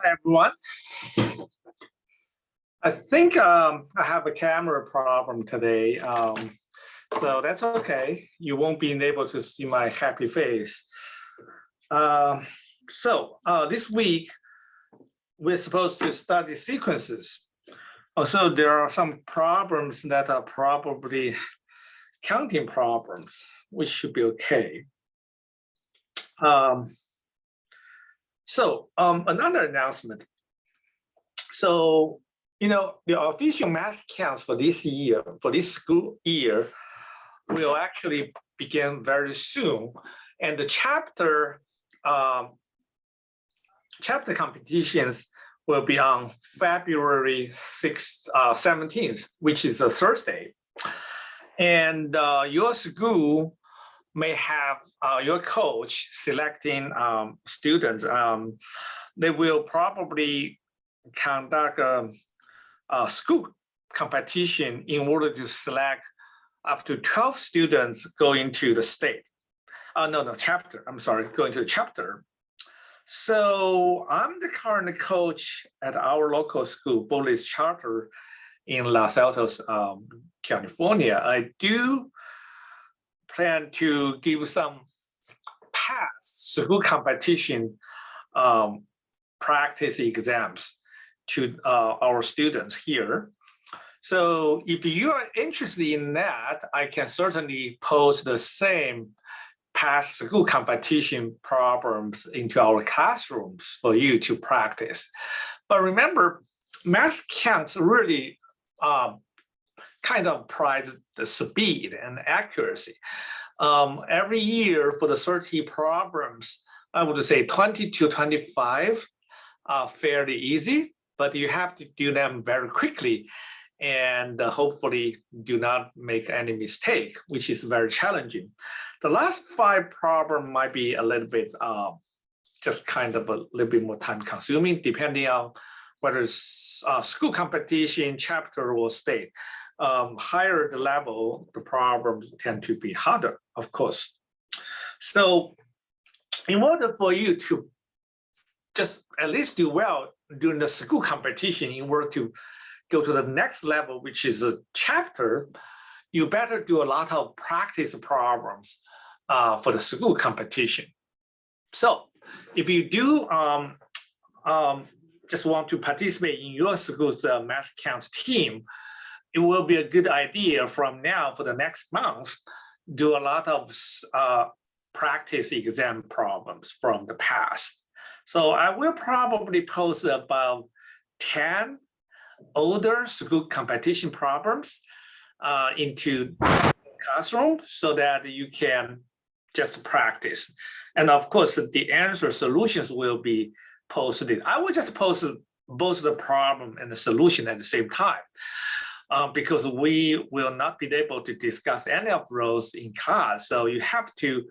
Hi, everyone. I think I have a camera problem today, so that's okay. You won't be able to see my happy face. This week, we're supposed to study sequences. Also, there are some problems that are probably counting problems, which should be okay. Another announcement. So, the official math counts for this year, for this school year, will actually begin very soon. And the chapter competitions will be on February 17th, which is a Thursday. And your school may have your coach selecting students. They will probably conduct a school competition in order to select up to 12 students going to the state. Chapter. I'm sorry, going to the chapter. So I'm the current coach at our local school, Bullis Charter in Los Altos, California. I do plan to give some past school competition practice exams to our students here. So if you are interested in that, I can certainly post the same past school competition problems into our classrooms for you to practice. But remember, Mathcounts really kind of prize the speed and accuracy. Every year for the 30 problems, I would say 20 to 25 are fairly easy, but you have to do them very quickly and hopefully do not make any mistake, which is very challenging. The last 5 problems might be a little bit, just kind of a little bit more time consuming, depending on whether it's school competition, chapter, or state. Higher the level, the problems tend to be harder, of course. So in order for you to just at least do well during the school competition, in order to go to the next level, which is a chapter, you better do a lot of practice problems for the school competition. So if you do just want to participate in your school's Mathcounts team, it will be a good idea from now for the next month, do a lot of practice exam problems from the past. So I will probably post about 10 older school competition problems into the classroom so that you can just practice. And of course, the answer solutions will be posted. I will just post both the problem and the solution at the same time. Because we will not be able to discuss any of those in class. So you have to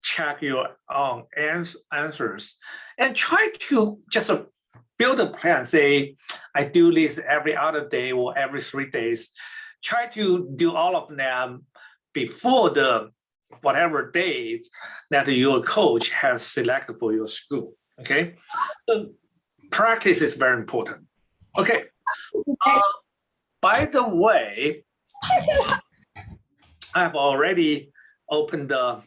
check your own answers and try to just build a plan. Say, I do this every other day or every 3 days. Try to do all of them before the whatever date that your coach has selected for your school, okay? So practice is very important. Okay. By the way, I've already opened the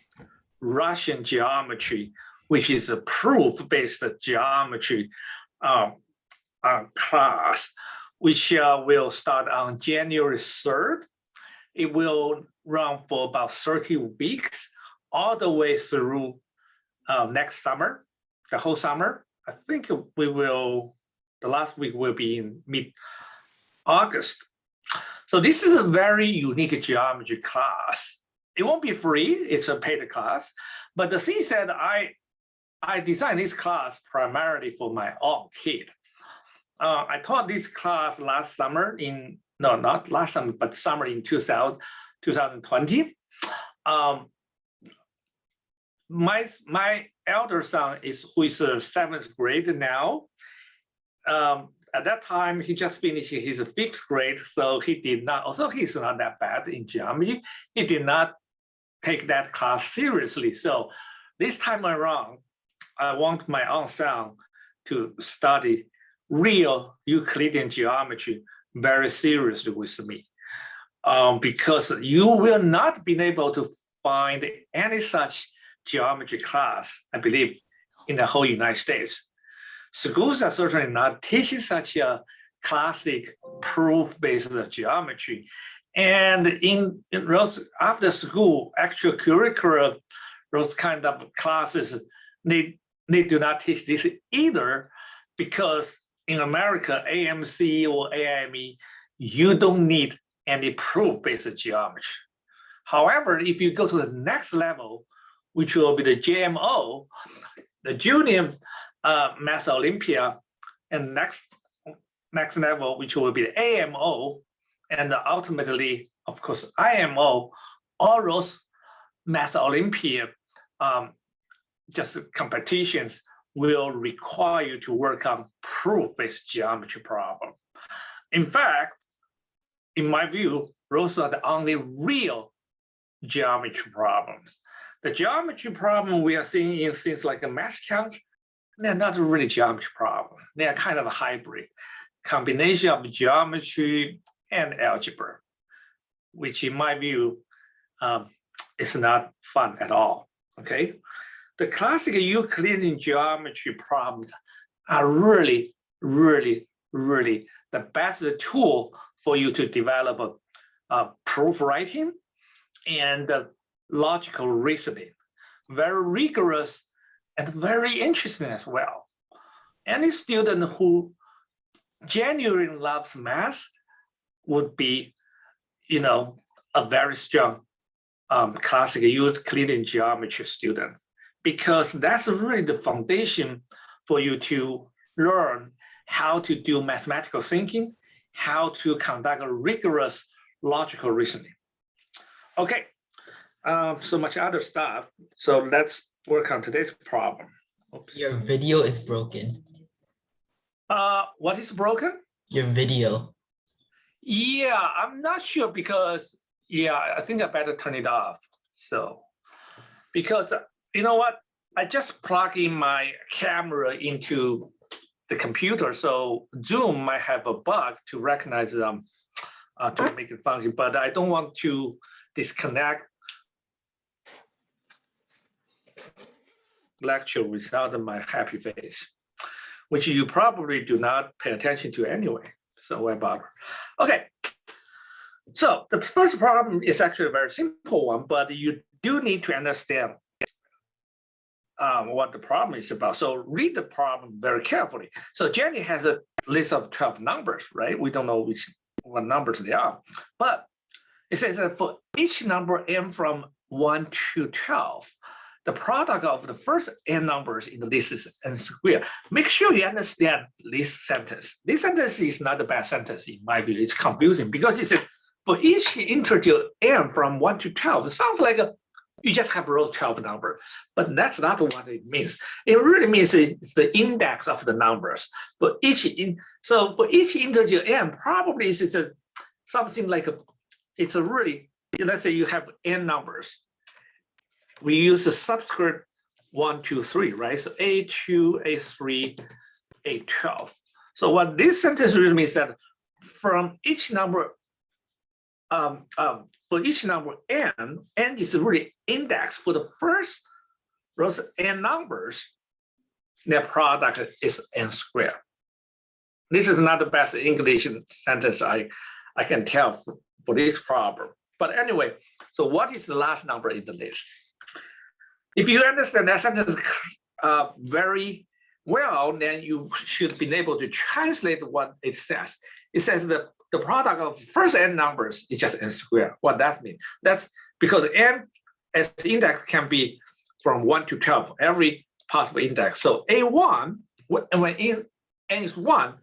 Russian geometry, which is a proof-based geometry class, which will start on January 3rd. It will run for about 30 weeks, all the way through next summer, the whole summer. I think the last week will be in mid-August. So this is a very unique geometry class. It won't be free, it's a paid class. But the thing is that I designed this class primarily for my own kid. I taught this class last summer not last summer, but summer in 2020. My elder son who is 7th grade now. At that time, he just finished his 5th grade, so he did not, although he's not that bad in geometry, he did not take that class seriously. So this time around, I want my own son to study real Euclidean geometry very seriously with me, because you will not be able to find any such geometry class, I believe, in the whole United States. Schools are certainly not teaching such a classic proof-based geometry. And in those after school actual curricula, those kind of classes, they do not teach this either, because in America, AMC or AIME, you don't need any proof-based geometry. However, if you go to the next level, which will be the JMO, the Junior Math Olympia, and next level, which will be the AMO, and ultimately, of course, IMO, all those Math Olympia just competitions will require you to work on proof-based geometry problem. In fact, in my view, those are the only real geometry problems. The geometry problem we are seeing in things like a Mathcounts, they're not really geometry problem. They are kind of a hybrid combination of geometry and algebra, which in my view is not fun at all, okay? The classic Euclidean geometry problems are really, really, really the best tool for you to develop proof writing and logical reasoning. Very rigorous and very interesting as well. Any student who genuinely loves math would be, a very strong classic Euclidean geometry student, because that's really the foundation for you to learn how to do mathematical thinking, how to conduct a rigorous logical reasoning. Okay, so much other stuff. So let's work on today's problem. Oops. Your video is broken. What is broken? Your video. Yeah, I'm not sure because, I think I better turn it off. So, because you know what? I just plug in my camera into the computer, so Zoom might have a bug to recognize them to make it function, but I don't want to disconnect lecture without my happy face, which you probably do not pay attention to anyway, so why bother? Okay, so the first problem is actually a very simple one, but you do need to understand what the problem is about. So read the problem very carefully. So Jenny has a list of 12 numbers, right? We don't know what numbers they are, but it says that for each number n from 1 to 12, the product of the first n numbers in the list is n squared. Make sure you understand this sentence. This sentence is not a bad sentence in my view. It's confusing because it says for each integer n from 1 to 12, it sounds like you just have those 12 numbers, but that's not what it means. It really means it's the index of the numbers. For each so for each integer n, probably it's something like it's a really, let's say you have n numbers. We use the subscript 1, 2, 3, right? So A2, A3, A12. So what this sentence really means that from each number, for each number n is really index for the first those n numbers, their product is n squared. This is not the best English sentence I can tell for this problem. But anyway, so what is the last number in the list? If you understand that sentence very well, then you should be able to translate what it says. It says that the product of first n numbers is just n squared. What that means? That's because n as index can be from 1 to 12, every possible index. So A1, when n is 1,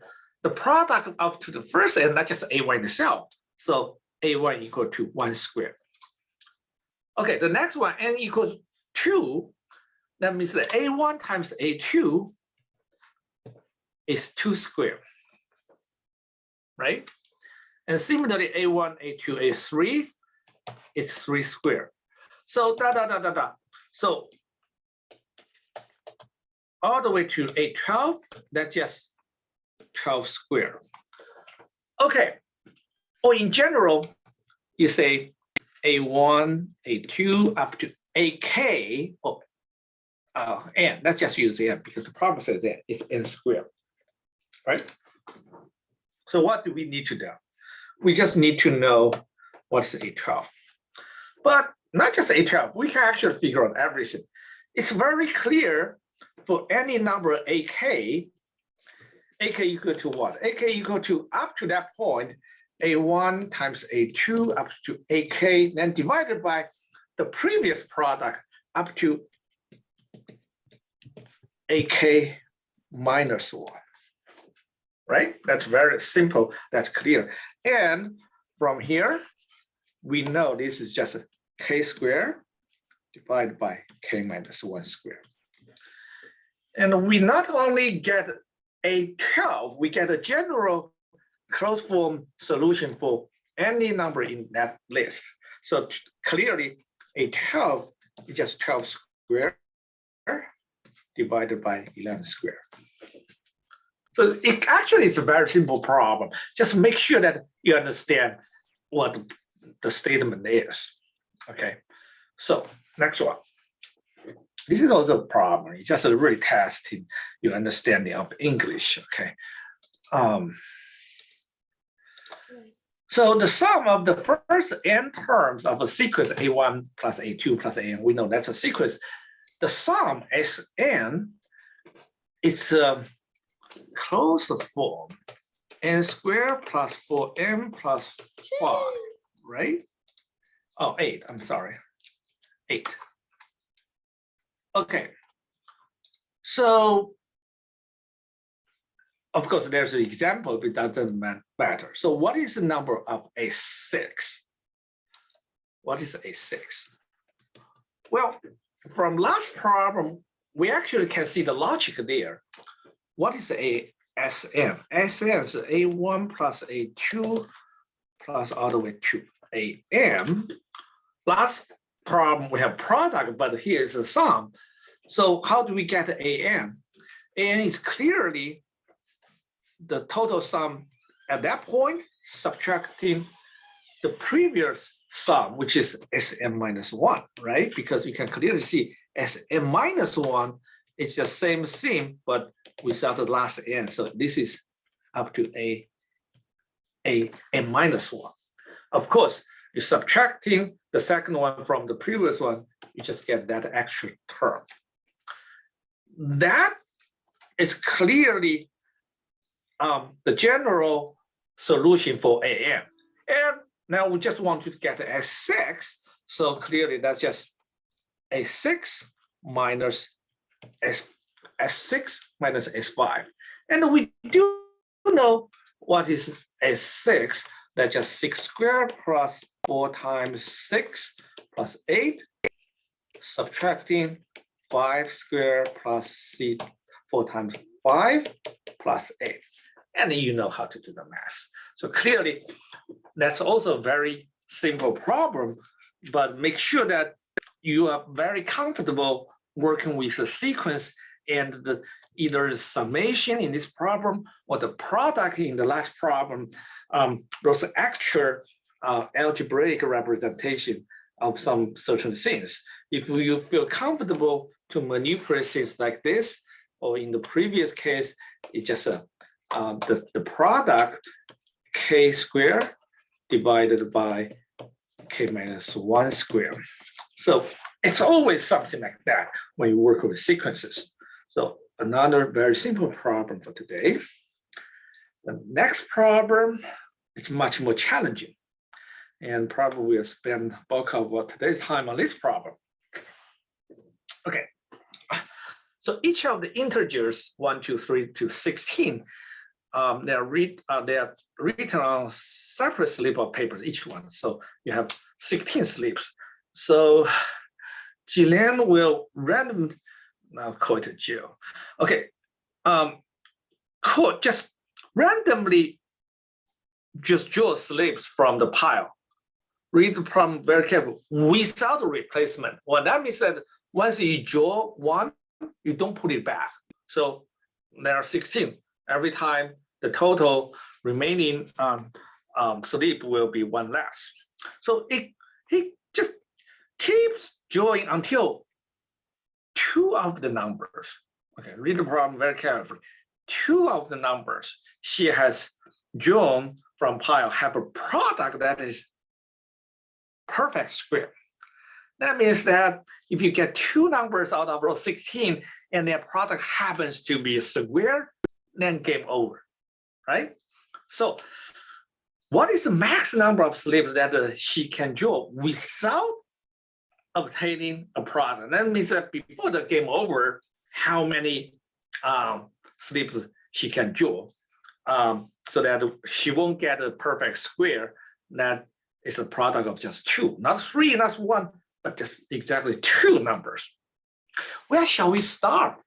the product up to the first n, not just A1 itself. So A1 equal to 1 squared. Okay, the next one, n equals 2, that means that A1 times A2 is 2 squared, right? And similarly, A1, A2, A3 is 3 squared. So So all the way to A12, that's just 12 squared. Okay, or in general, you say A1, A2, up to AK, or n, let's just use n because the problem says that it's n squared, right? So what do we need to do? We just need to know what's A12. But not just A12, we can actually figure out everything. It's very clear for any number AK equal to what? AK equal to up to that point, A1 times A2 up to AK, then divided by the previous product up to AK minus 1. Right? That's very simple. That's clear. And from here, we know this is just K squared divided by K minus 1 squared. And we not only get A12, we get a general closed form solution for any number in that list. So clearly, A12 is just 12 squared divided by 11 squared. So it actually is a very simple problem. Just make sure that you understand what the statement is. Okay, so next one. This is also a problem. It's just really testing your understanding of English. Okay. So the sum of the first n terms of a sequence A1 plus A2 plus AN, we know that's a sequence. The sum Sn is a closed form, n squared plus 4m plus 5, right? Oh, 8, I'm sorry, 8. Okay, so of course there's an example, but it doesn't matter. So what is the number of A6? What is A6? Well, from last problem, we actually can see the logic there. What is a SM? SM is A1 plus A2 plus all the way to AM. Last problem, we have product, but here is a sum. So how do we get AN? AN is clearly the total sum at that point, subtracting the previous sum, which is Sm minus 1, right? Because you can clearly see Sm minus 1 is the same thing, but without the last n. So this is up to n minus 1. Of course, you're subtracting the second one from the previous one, you just get that extra term. That is clearly the general solution for AN. And now we just want to get S6. So clearly that's just A6 minus S6 minus S5. And we do know what is S6. That's just 6 squared plus 4 times 6 plus 8, subtracting 5 squared plus 4 times 5 plus 8. And you know how to do the math. So clearly, that's also a very simple problem, but make sure that you are very comfortable working with the sequence and either the summation in this problem or the product in the last problem, those actual algebraic representation of some certain things. If you feel comfortable to manipulate things like this, or in the previous case, it's just the product k squared divided by k minus 1 squared. So it's always something like that when you work with sequences. So another very simple problem for today. The next problem is much more challenging, and probably we'll spend bulk of today's time on this problem. Okay, so each of the integers 1, 2, 3 to 16, they are written on separate slip of paper, each one. So you have 16 slips. So Jillian will randomly, now call it Jill. Okay, cool. Just randomly just draw slips from the pile. Read the problem very carefully without replacement. Well, that means that once you draw one, you don't put it back. So there are 16. Every time the total remaining sleep will be one less. So it just keeps drawing until two of the numbers. Okay, read the problem very carefully. Two of the numbers she has drawn from pile have a product that is perfect square. That means that if you get two numbers out of row 16 and their product happens to be a square, then game over, right? So what is the max number of slips that she can draw without obtaining a product? That means that before the game over, how many slips she can draw, so that she won't get a perfect square that is a product of just two, not three, not one, but just exactly two numbers. Where shall we start?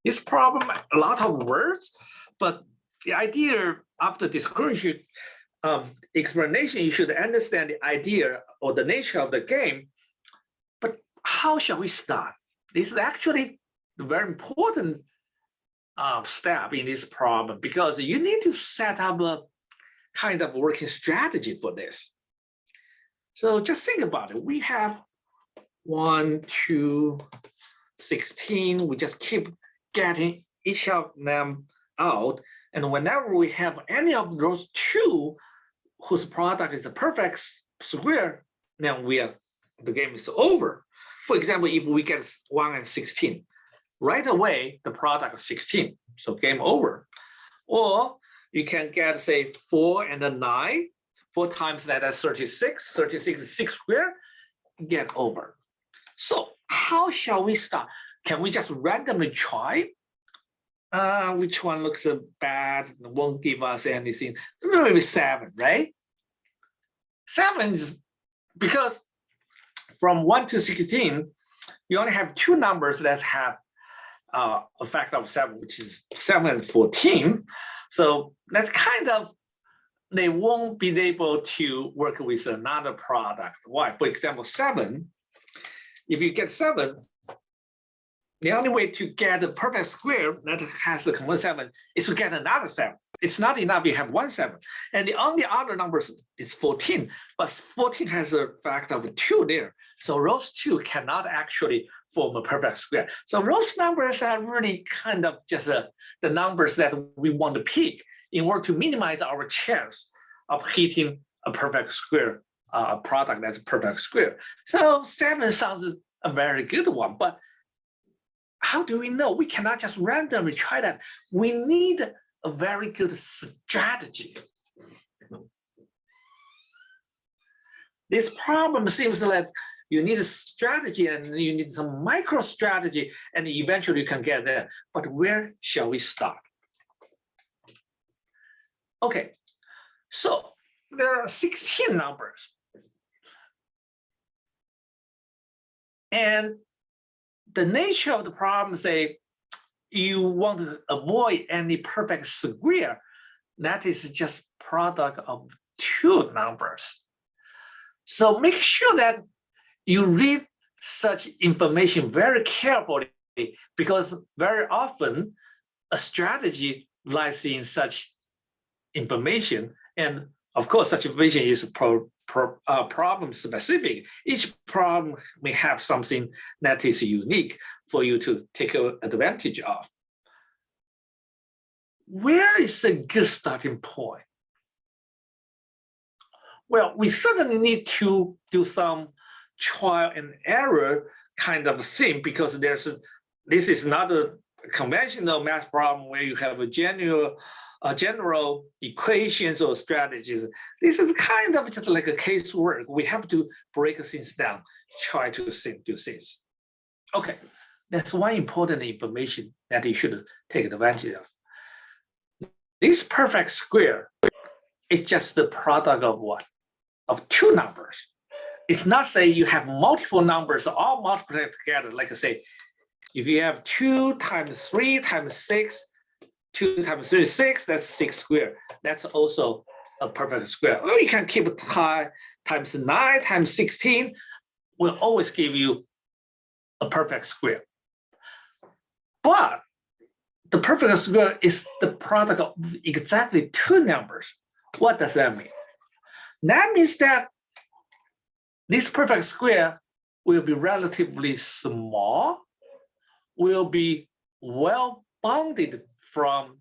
This problem, a lot of words, but the idea after description, explanation, you should understand the idea or the nature of the game. But how shall we start? This is actually a very important step in this problem, because you need to set up a kind of working strategy for this. So just think about it. We have 1, 2, 16. We just keep getting each of them out. And whenever we have any of those two whose product is a perfect square, then the game is over. For example, if we get 1 and 16, right away, the product is 16, so game over. Or you can get, say, 4 and a 9. 4 times that, that's 36. 36 is 6 square, get over. So how shall we start? Can we just randomly try? Which one looks bad, won't give us anything? Maybe 7, right? 7 is because from 1 to 16, you only have two numbers that have a factor of 7, which is 7 and 14. So that's kind of, they won't be able to work with another product. Why? For example, 7, if you get 7, the only way to get a perfect square that has a common 7 is to get another 7. It's not enough you have 1 7. And the only other numbers is 14, but 14 has a factor of 2 there. So those two cannot actually form a perfect square. So those numbers are really kind of just the numbers that we want to pick in order to minimize our chance of hitting a perfect square, product that's a perfect square. So 7 sounds a very good one, but how do we know? We cannot just randomly try that. We need a very good strategy. This problem seems like you need a strategy and you need some micro strategy, and eventually you can get there. But where shall we start? Okay, so there are 16 numbers. And the nature of the problem, say, you want to avoid any perfect square. That is just product of two numbers. So make sure that you read such information very carefully, because very often a strategy lies in such information. And of course, such information is problem specific. Each problem may have something that is unique for you to take advantage of. Where is a good starting point? Well, we certainly need to do some trial and error kind of thing, because this is not a conventional math problem where you have a general equations or strategies. This is kind of just like a casework. We have to break things down, try to do things. Okay, that's one important information that you should take advantage of. This perfect square is just the product of what? Of two numbers. It's not say you have multiple numbers all multiplied together. Like I say, if you have 2 times 3 times 6, 2 times 3 is 6, that's 6 squared. That's also a perfect square. Or you can keep times 9 times 16 will always give you a perfect square. But the perfect square is the product of exactly two numbers. What does that mean? That means that this perfect square will be relatively small, will be well bounded from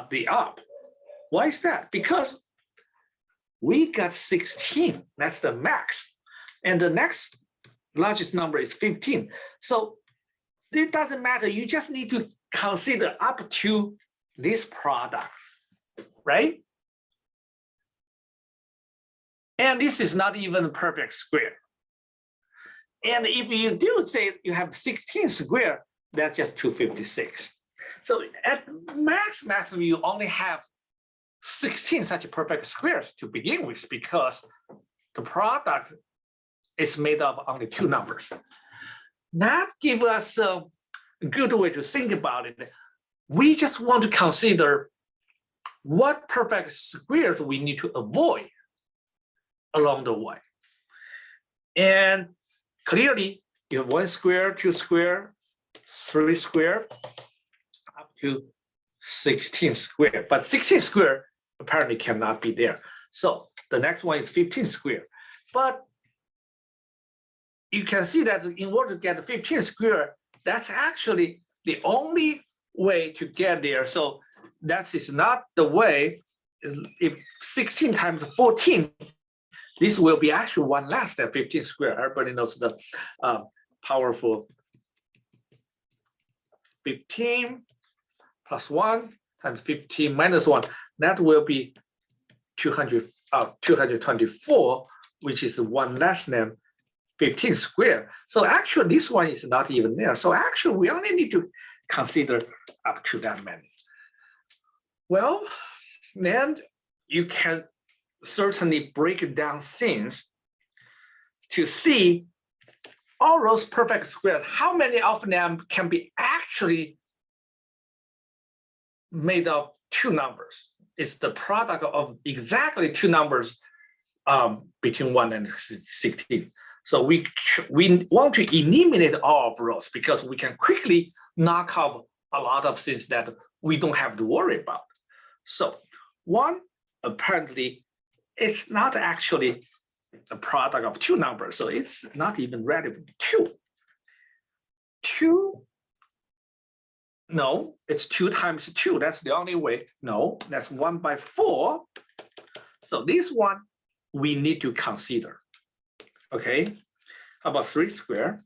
the up. Why is that? Because we got 16, that's the max. And the next largest number is 15. So it doesn't matter, you just need to consider up to this product, right? And this is not even a perfect square. And if you do say you have 16 square, that's just 256. So at max, you only have 16 such perfect squares to begin with, because the product is made of only two numbers. That gives us a good way to think about it. We just want to consider what perfect squares we need to avoid along the way. And clearly, you have 1 square, 2 square, 3 square, up to 16 square. But 16 square apparently cannot be there. So the next one is 15 square. But you can see that in order to get 15 square, that's actually the only way to get there. So that is not the way. If 16 times 14, this will be actually one less than 15 square. Everybody knows the powerful 15 plus 1 times 15 minus 1. That will be 224, which is one less than 15 square. So actually, this one is not even there. So actually, we only need to consider up to that many. Well, then you can certainly break down things to see all those perfect squares. How many of them can be actually made of two numbers? It's the product of exactly two numbers between 1 and 16. So we want to eliminate all of those because we can quickly knock off a lot of things that we don't have to worry about. So 1, apparently, it's not actually a product of two numbers, so it's not even relevant. 2, no, it's 2 times 2. That's the only way. No, that's 1 by 4. So this one we need to consider. Okay, how about 3 square?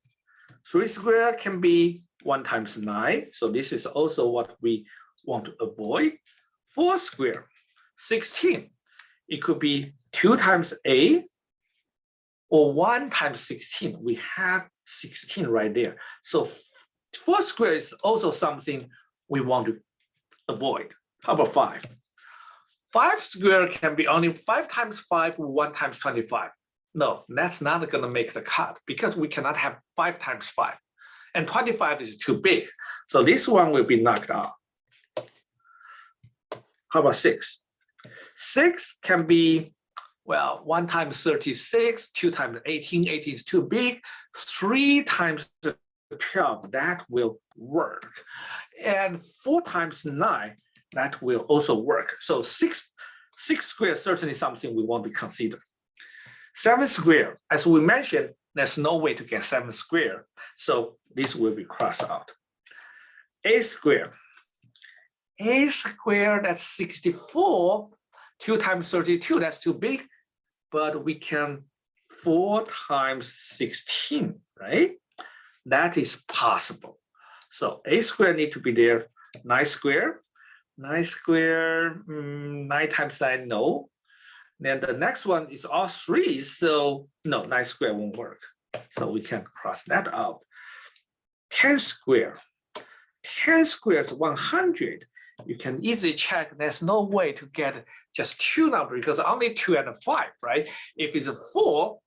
3 square can be 1 times 9. So this is also what we want to avoid. 4 square, 16. It could be 2 times 8 or 1 times 16. We have 16 right there. So 4 square is also something we want to avoid. How about 5? 5 square can be only 5 times 5 or 1 times 25. No, that's not going to make the cut because we cannot have 5 times 5. And 25 is too big. So this one will be knocked out. How about 6? 6 can be, well, 1 times 36, 2 times 18. 18 is too big. 3 times 12, that will work. And 4 times 9, that will also work. So 6 square is certainly something we want to consider. 7 square, as we mentioned, there's no way to get 7 square. So this will be crossed out. 8 square. 8 square, that's 64. 2 times 32, that's too big. But we can 4 times 16, right? That is possible. So 8 square need to be there. 9 square. 9 square, 9 times 9, no. Then the next one is all 3, so no, 9 square won't work. So we can cross that out. 10 square. 10 square is 100. You can easily check there's no way to get just 2 numbers because only 2 and 5, right? If it's a 4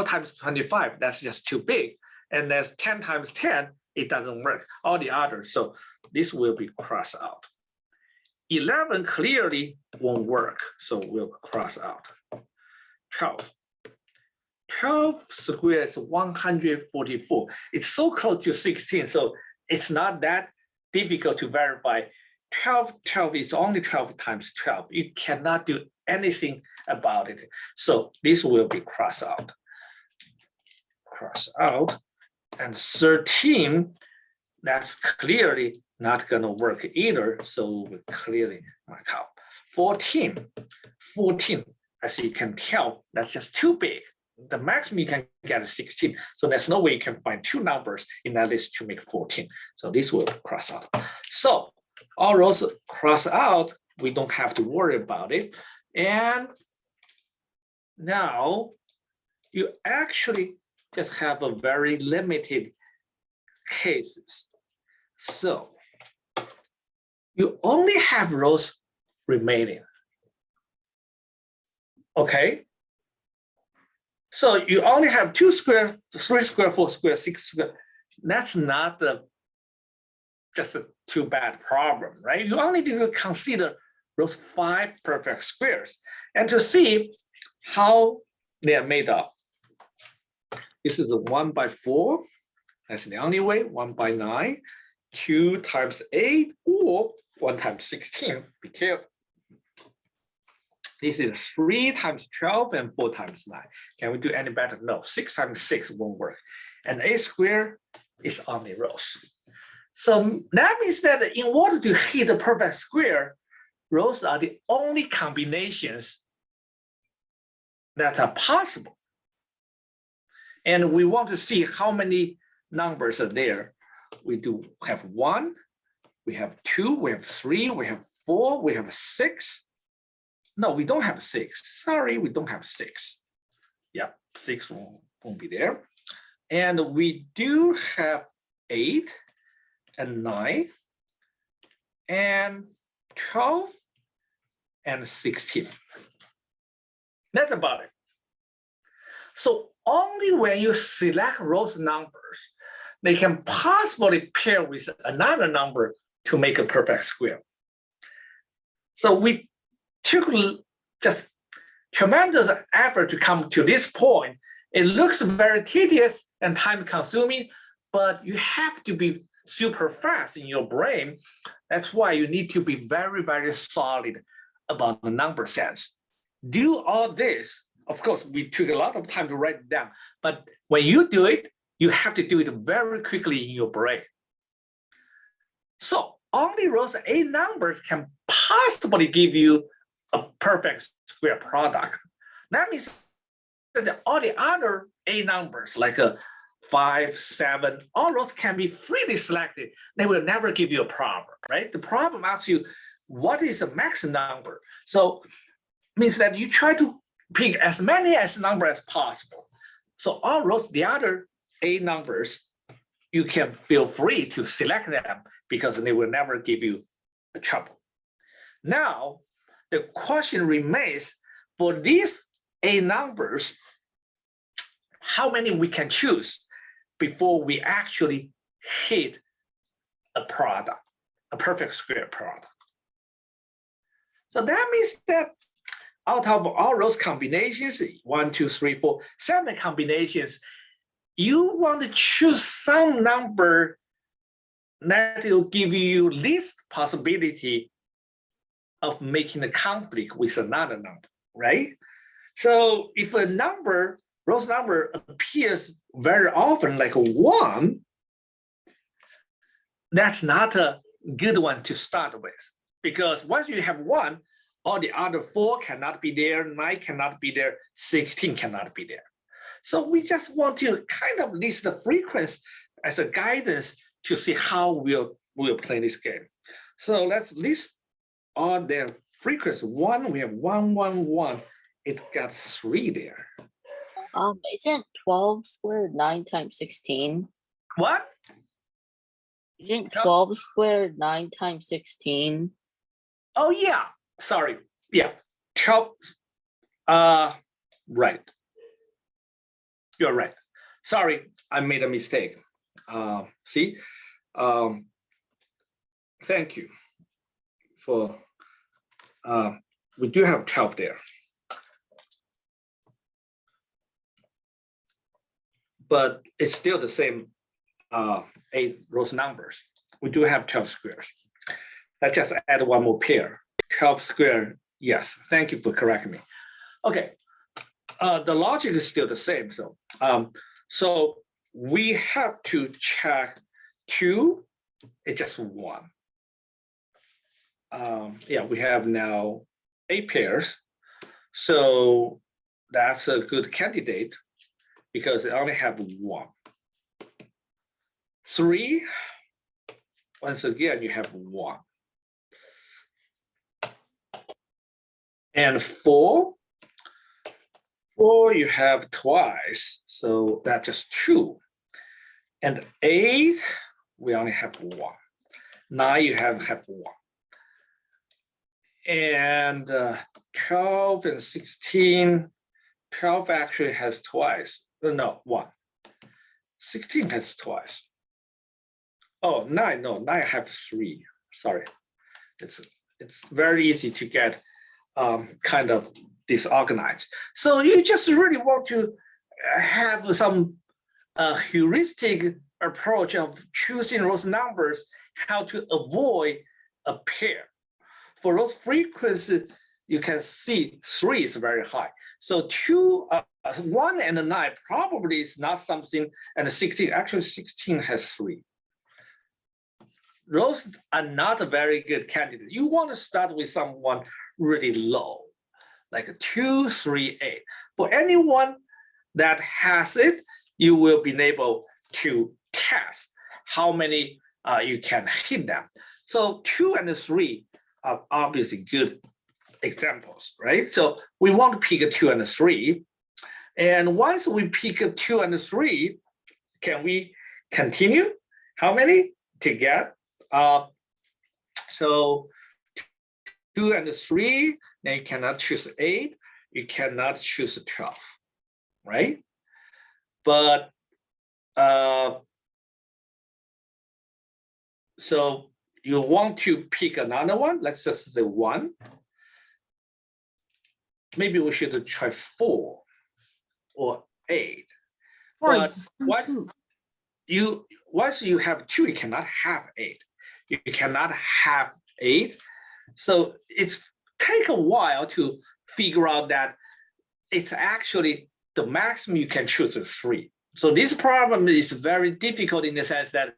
times 25, that's just too big. And there's 10 times 10, it doesn't work. All the others, so this will be crossed out. 11 clearly won't work, so we'll cross out. 12. 12 squared is 144. It's so close to 16, so it's not that difficult to verify. 12 is only 12 times 12. You cannot do anything about it. So this will be crossed out. Cross out. And 13, that's clearly not going to work either. So we clearly mark out. 14, as you can tell, that's just too big. The maximum you can get is 16. So there's no way you can find two numbers in that list to make 14. So this will cross out. So all rows cross out, we don't have to worry about it. And now you actually just have a very limited cases. So you only have rows remaining. Okay. So you only have 2 square, 3 square, 4 square, 6 square. That's not just a too bad problem, right? You only need to consider those 5 perfect squares and to see how they are made up. This is a 1 by 4. That's the only way. 1 by 9, 2 times 8, or 1 times 16. Be careful. This is 3 times 12 and 4 times 9. Can we do any better? No, 6 times 6 won't work. And a square is only rows. So that means that in order to hit the perfect square, rows are the only combinations that are possible. And we want to see how many numbers are there. We do have 1, we have 2, we have 3, we have 4, we have 6. No, we don't have 6. Sorry, we don't have 6. Yeah, 6 won't be there. And we do have 8 and 9 and 12 and 16. That's about it. So only when you select those numbers, they can possibly pair with another number to make a perfect square. So we took just tremendous effort to come to this point. It looks very tedious and time consuming, but you have to be super fast in your brain. That's why you need to be very, very solid about the number sense. Do all this. Of course, we took a lot of time to write it down, but when you do it, you have to do it very quickly in your brain. So only those 8 numbers can possibly give you a perfect square product. That means that all the other 8 numbers, like 5, 7, all those can be freely selected. They will never give you a problem, right? The problem asks you, what is the max number? So it means that you try to pick as many numbers as possible. So all those, the other 8 numbers, you can feel free to select them because they will never give you a trouble. Now, the question remains, for these 8 numbers, how many we can choose before we actually hit a product, a perfect square product. So that means that out of all those combinations, 1, 2, 3, 4, 7 combinations, you want to choose some number that will give you least possibility of making a conflict with another number, right? So if a number, Rose number appears very often like a 1, that's not a good one to start with. Because once you have 1, all the other 4 cannot be there, 9 cannot be there, 16 cannot be there. So we just want to kind of list the frequency as a guidance to see how we'll play this game. So let's list all their frequency. 1, we have 1, 1, 1. It got 3 there. Isn't 12 squared 9 times 16? What? Isn't 12 squared 9 times 16? Oh yeah, sorry. Yeah, 12. Right. You're right. Sorry, I made a mistake. See, thank you for. We do have 12 there, but it's still the same 8 rows numbers. we do have 12 squares. Let's just add one more pair. 12 square, yes. Thank you for correcting me. Okay, the logic is still the same. So we have to check 2, it's just 1. Yeah, we have now 8 pairs. So that's a good candidate because they only have 1. 3, once again, you have 1. And 4, you have twice, so that's just 2. And 8, we only have 1. 9, you have 1. And 12 and 16, 12 actually has twice. No, 1. 16 has twice. Oh, 9, no, 9 have 3. Sorry. It's very easy to get kind of disorganized. So you just really want to have some heuristic approach of choosing those numbers, how to avoid a pair. For those frequencies, you can see 3 is very high. So 2, 1 and 9 probably is not something, and 16, actually 16 has 3. Those are not a very good candidate. You want to start with someone really low, like 2, 3, 8. For anyone that has it, you will be able to test how many you can hit them. So 2 and 3 are obviously good examples, right? So we want to pick a 2 and 3. And once we pick a 2 and 3, can we continue? How many to get? So 2 and 3, then you cannot choose 8, you cannot choose 12, right? But so you want to pick another one, let's just say 1. Maybe we should try 4 or 8. 4 But is what too. once you have 2, you cannot have 8. You cannot have 8. So it's take a while to figure out that it's actually the maximum you can choose is 3. So this problem is very difficult in the sense that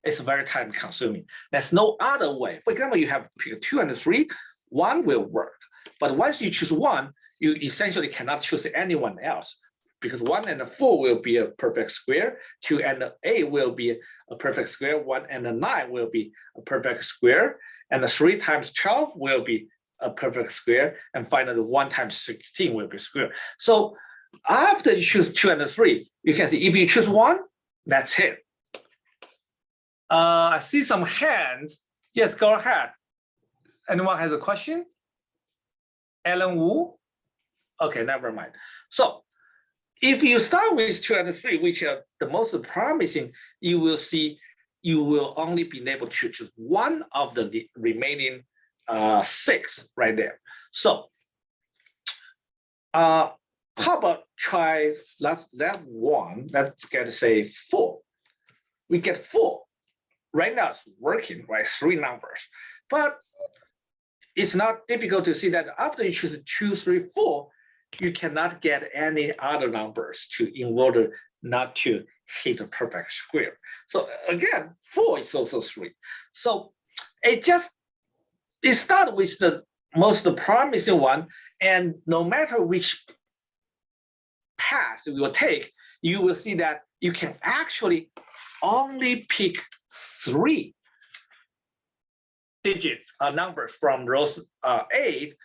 it's very time consuming. There's no other way. For example, you have pick 2 and 3, 1 will work. But once you choose 1, you essentially cannot choose anyone else because 1 and 4 will be a perfect square, 2 and 8 will be a perfect square, 1 and 9 will be a perfect square, and 3 times 12 will be a perfect square, and finally 1 times 16 will be square. So after you choose 2 and 3, you can see if you choose 1, that's it. I see some hands. Yes, go ahead. Anyone has a question? Ellen Wu? Okay, never mind. So if you start with 2 and 3, which are the most promising, you will see you will only be able to choose 1 of the remaining 6 right there. So how about try that 1, let's get say 4. We get 4. Right now it's working, right? 3 numbers. But it's not difficult to see that after you choose 2, 3, 4, you cannot get any other numbers in order not to hit a perfect square. So again, 4 is also 3. So it starts with the most promising one, and no matter which path you will take, you will see that you can actually only pick 3 digit numbers from those 8.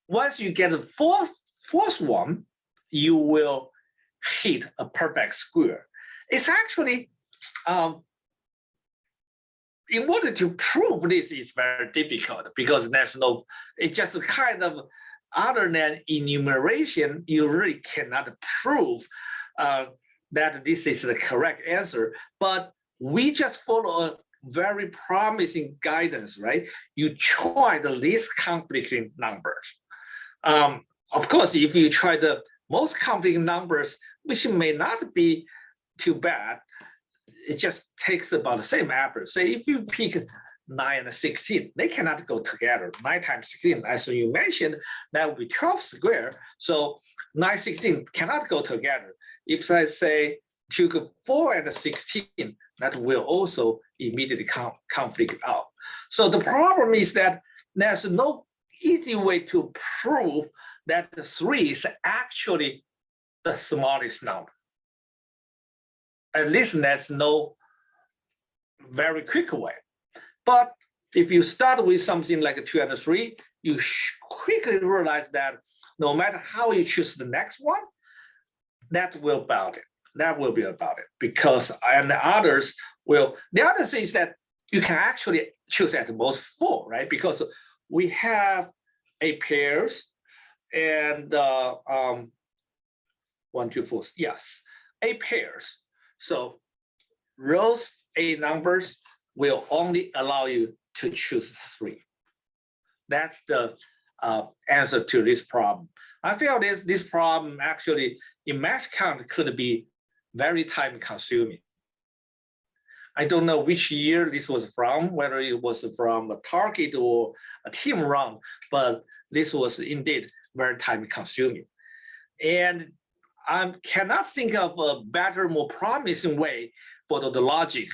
Once you get the fourth one, you will hit a perfect square. It's actually, in order to prove this is very difficult because there's no, it's just kind of, other than enumeration, you really cannot prove that this is the correct answer. But we just follow a very promising guidance, right? You try the least complicated numbers. Of course, if you try the most complicated numbers, which may not be too bad, it just takes about the same average. Say if you pick 9 and 16, they cannot go together. 9 times 16, as you mentioned, that would be 12 square. So 9, 16 cannot go together. If I say took 4 and 16, that will also immediately conflict out. So the problem is that there's no easy way to prove that the 3 is actually the smallest number. At least there's no very quick way. But if you start with something like a 2 and a 3, you quickly realize that no matter how you choose the next one, that will about it. That will be about it, because and the others will. The other thing is that you can actually choose at most 4, right? Because we have a pairs and 1, 2, 4. Yes, a pairs. So rows A numbers will only allow you to choose 3. That's the answer to this problem. I feel this problem actually in Mathcounts could be very time consuming. I don't know which year this was from, whether it was from a Target or a team run, but this was indeed very time consuming. And I cannot think of a better, more promising way for the logic.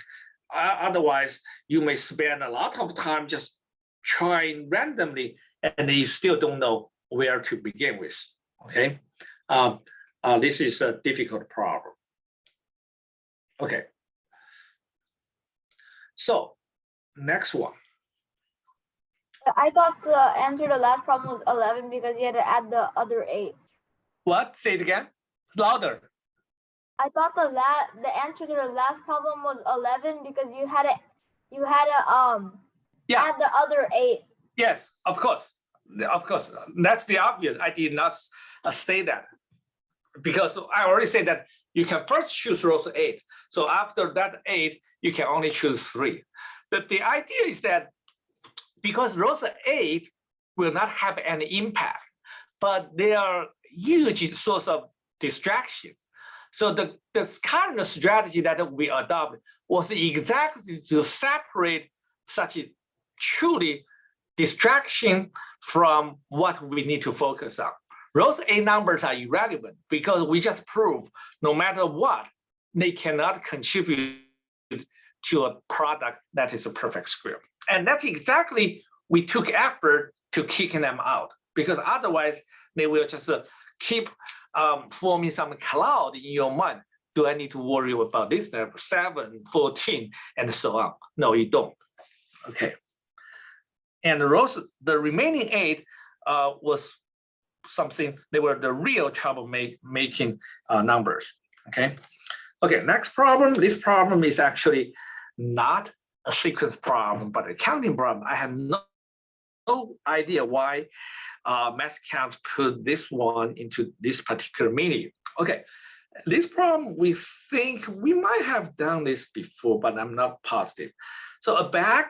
Otherwise, you may spend a lot of time just trying randomly, and you still don't know where to begin with. Okay, this is a difficult problem. Okay, so next one. I thought the answer to the last problem was 11 because you had to add the other 8. What? Say it again. Louder. I thought the answer to the last problem was 11 because you had to Yeah. add the other 8. Yes, of course. Of course. That's the obvious. I did not say that, because I already said that you can first choose rows 8. So after that 8, you can only choose 3. But the idea is that because rows 8 will not have any impact, but they are huge source of distraction. So the current strategy that we adopted was exactly to separate such a truly distraction from what we need to focus on. Rows A numbers are irrelevant because we just prove no matter what, they cannot contribute to a product that is a perfect square. And that's exactly we took effort to kicking them out, because otherwise they will just keep forming some cloud in your mind. Do I need to worry about this number, 7, 14, and so on? No, you don't. Okay. And the remaining 8 was something, they were the real trouble making numbers. Okay. Okay, next problem. This problem is actually not a sequence problem, but a counting problem. I have no idea why Mathcounts put this one into this particular menu. Okay, this problem, we think we might have done this before, but I'm not positive. So a bag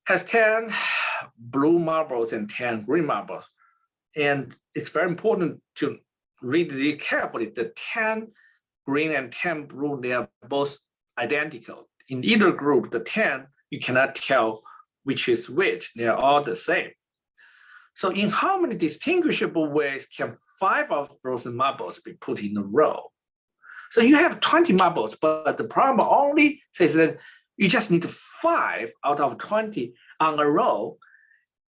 has 10 blue marbles and 10 green marbles. And it's very important to read it carefully. The 10 green and 10 blue, they are both identical. In either group, the 10, you cannot tell which is which. They are all the same. So in how many distinguishable ways can 5 of those marbles be put in a row? So you have 20 marbles, but the problem only says that you just need 5 out of 20 on a row.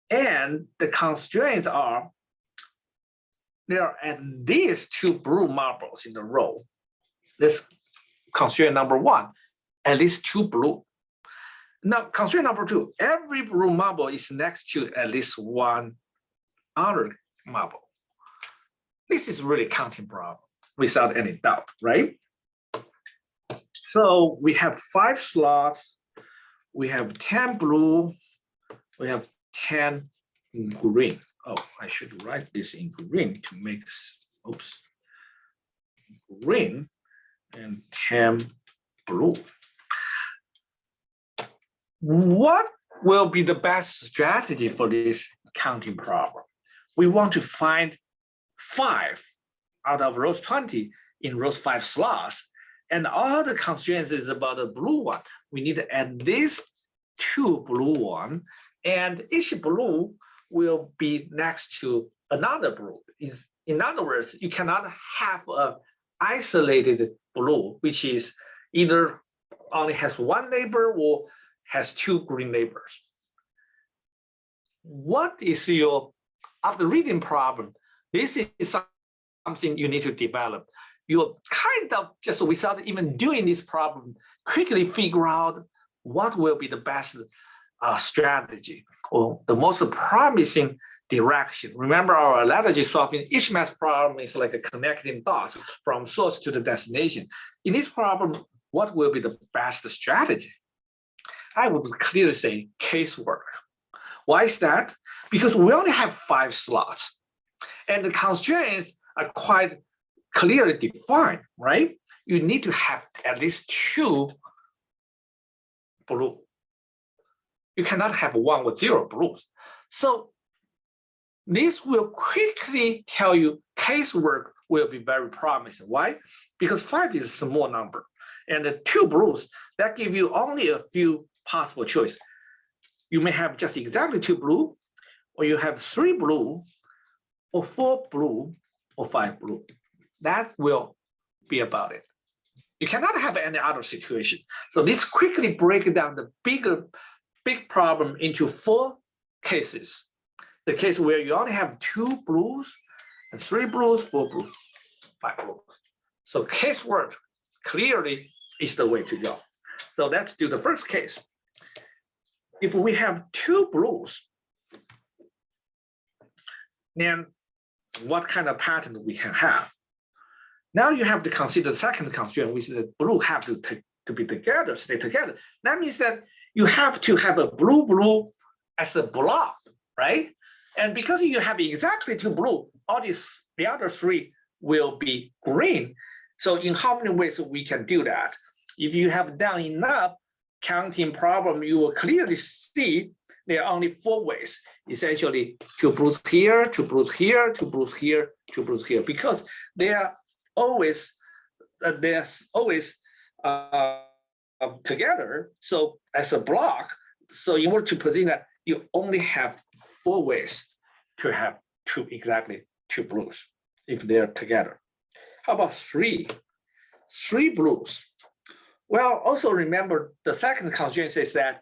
And the constraints are there are at least 2 blue marbles in a row. This constraint number 1, at least 2 blue. Now, constraint number 2, every blue marble is next to at least 1 other marble. This is really a counting problem without any doubt, right? So we have 5 slots. We have 10 blue. We have 10 green. Oh, I should write this in green to make, oops, green and 10 blue. What will be the best strategy for this counting problem? We want to find 5 out of rows 20 in rows 5 slots And all the constraints is about the blue one. We need to add these two blue one, and each blue will be next to another blue. In other words, you cannot have a isolated blue, which is either only has one neighbor or has two green neighbors. What is your, after reading problem, this is something you need to develop. You kind of just without even doing this problem, quickly figure out what will be the best strategy or the most promising direction. Remember, our analogy solving each math problem is like a connecting dots from source to the destination. In this problem, what will be the best strategy? I would clearly say casework. Why is that? Because we only have 5 slots, and the constraints are quite clearly defined, right? You need to have at least 2 blue. You cannot have 1 with 0 blues. So this will quickly tell you casework will be very promising. Why? Because 5 is a small number, and the 2 blues, that give you only a few possible choices. You may have just exactly 2 blue, or you have 3 blue, or 4 blue, or 5 blue. That will be about it. You cannot have any other situation. So this quickly breaks down the big problem into 4 cases. The case where you only have 2 blues, and 3 blues, 4 blues, 5 blues. So casework clearly is the way to go. So let's do the first case. If we have 2 blues, then what kind of pattern we can have? Now you have to consider the second constraint, which is that blue have to be together, stay together. That means that you have to have a blue as a block, right? And because you have exactly 2 blue, the other 3 will be green. So in how many ways we can do that? If you have done enough counting problem, you will clearly see there are only 4 ways. Essentially, 2 blues here, 2 blues here, 2 blues here, 2 blues here, because they are always together. So as a block, so in order to position that, you only have 4 ways to have exactly 2 blues if they're together. How about 3? 3 blues. Well, also remember the second constraint says that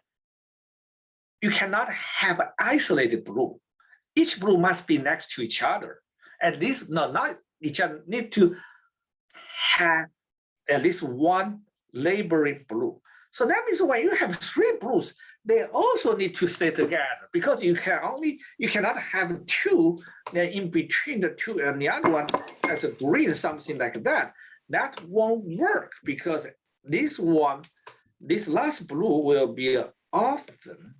you cannot have an isolated blue. Each blue must be next to each other. At least, no, not each other, need to have at least 1 laboring blue. So that means when you have 3 blues, they also need to stay together, because you cannot have 2, then in between the 2 and the other one has a green, something like that. That won't work, because this last blue will be often,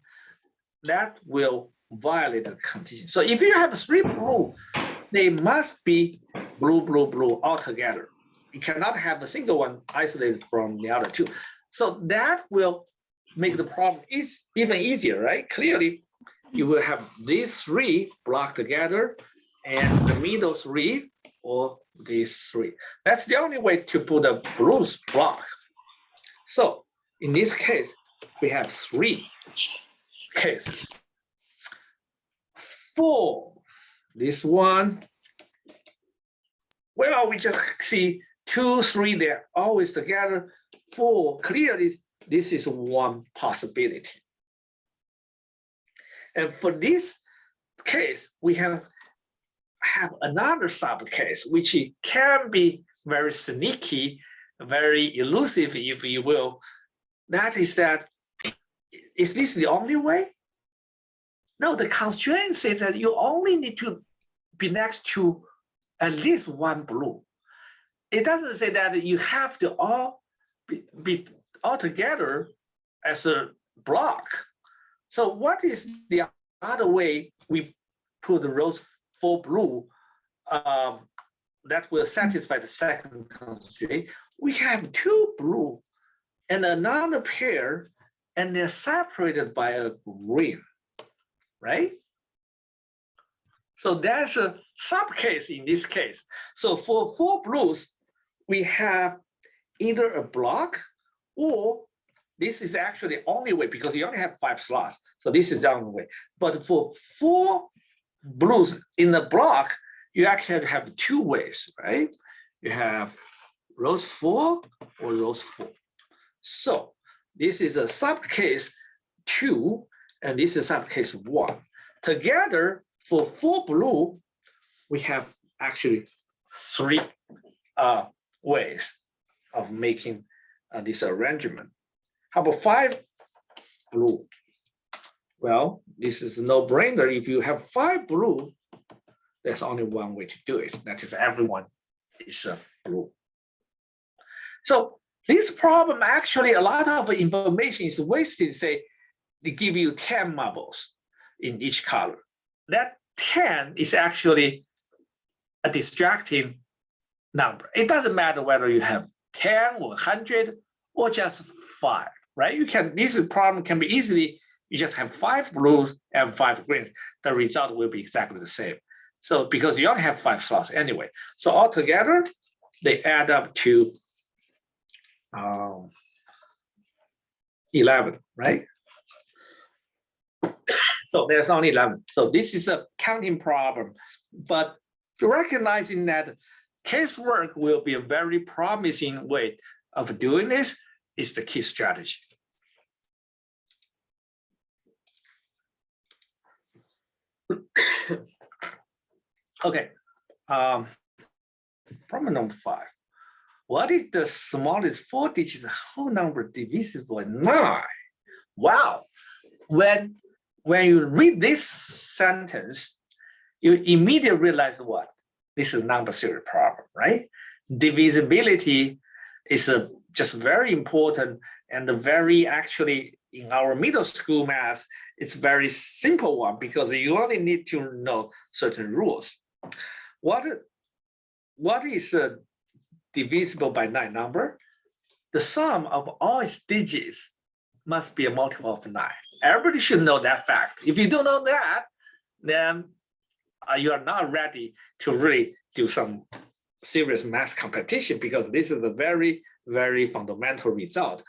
that will violate the condition. So if you have 3 blue, they must be blue all together. You cannot have a single one isolated from the other 2. So that will make the problem even easier, right? Clearly, you will have these 3 blocked together, and the middle 3 or these 3. That's the only way to put a blues block. So in this case, we have 3 cases. 4, this one, well, we just see 2, 3, they're always together. 4, clearly, this is one possibility. And for this case, we have another sub case, which can be very sneaky, very elusive, if you will. That is that, is this the only way? No, the constraint says that you only need to be next to at least 1 blue. It doesn't say that you have to all be all together as a block. So what is the other way we put the rows 4 blue that will satisfy the second constraint? We have 2 blue and another pair, and they're separated by a green, right? So that's a sub case in this case. So for 4 blues, we have either a block or this is actually the only way because you only have 5 slots. So this is the only way. But for 4 blues in the block, you actually have 2 ways, right? You have rows 4 or rows 4. So this is a subcase 2, and this is subcase 1. Together, for 4 blue, we have actually 3 ways of making this arrangement. How about 5 blue? Well, this is a no-brainer. If you have 5 blue, there's only one way to do it. That is everyone is blue. So this problem, actually, a lot of information is wasted. Say, they give you 10 marbles in each color. That 10 is actually a distracting number. It doesn't matter whether you have 10 or 100 or just 5, right? This problem can be easily, you just have 5 blues and 5 greens. The result will be exactly the same. So because you only have 5 slots anyway. So altogether, they add up to 11, right? So there's only 11. So this is a counting problem, but recognizing that casework will be a very promising way of doing this is the key strategy. Okay, problem number 5. What is the smallest 4-digit whole number divisible by 9? Wow. When you read this sentence, you immediately realize what? This is a number theory problem, right? Divisibility is just very important and very actually in our middle school math, it's very simple one because you only need to know certain rules. What is a divisible by 9 number? The sum of all its digits must be a multiple of 9. Everybody should know that fact. If you don't know that, then you are not ready to really do some serious math competition because this is a very, very fundamental result.